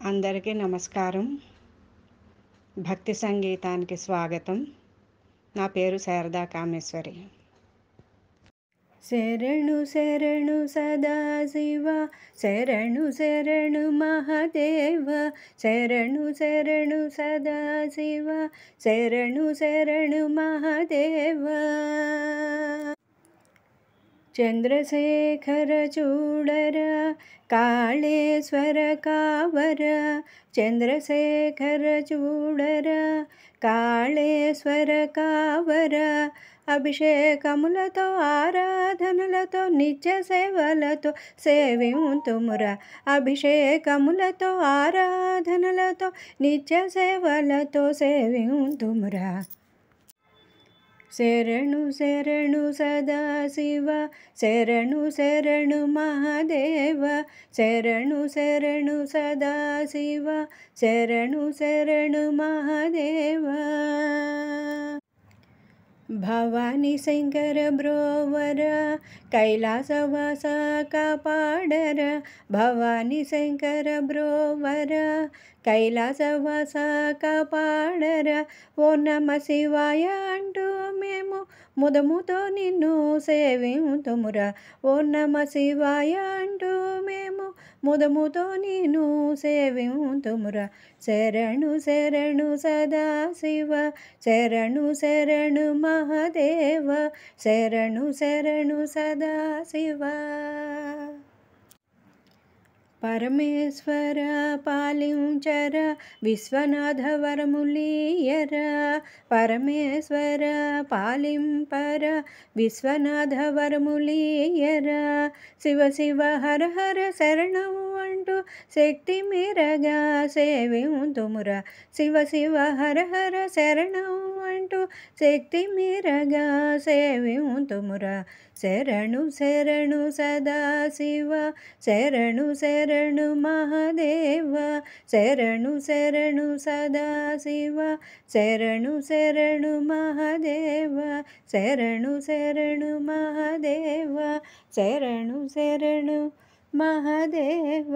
అందరికీ నమస్కారం. భక్తి సంగీతానికి స్వాగతం. నా పేరు శారదా కామేశ్వరి. శరణు శరణు సదాశివ, శరణు శరణు మహాదేవ, శరణు శరణు సదాశివ, శరణు శరణు మహాదేవ. చంద్రశేఖర చూడర కాళేశ్వర కావర, చంద్రశేఖర చూడర కాళేశ్వర కావర. అభిషేకములతో ఆరాధనలతో నిత్య సేవలతో సేవింతుమురా, అభిషేకములతో ఆరాధనలతో నిత్య సేవలతో సేవింతుమురా. శరణు శరణు సదాశివ, శరణు శరణు మహాదేవ, శరణు శరణు సదాశివ, శరణు శరణు మహాదేవ. భవాని శంకర బ్రోవర కైలాసవాస కాపాడర, భవాని శంకర బ్రోవర కైలాసవాస కాపాడర. ఓ నమ శివాయ అంటూ మేము ముదముతో నిన్ను సేవింతుమురా, ఓ నమ శివాయ అంటూ మేము ముదముతో నిన్ను సేవింతుమురా. శరణు శరణు సదాశివ, శరణు శరణు మహాదేవ, శరణు శరణు సదాశివ. పరమేశ్వర పాలించర విశ్వనాథ వరములీయర, పరమేశ్వర పాలింపర విశ్వనాథ వరములీయర. శివ శివ హర హర శరణము అంటూ శక్తి మీరగా సేవింతుమురా, శివ శివ హర హర శరణము అంటూ శక్తి మీరగా సేవింతుమురా. శరణు శరణు సదాశివ, శరణు శరణు మహాదేవ, శరణు శరణు సదాశివ, శరణు శరణు మహాదేవ, శరణు శరణు మహాదేవ, శరణు శరణు మహాదేవ.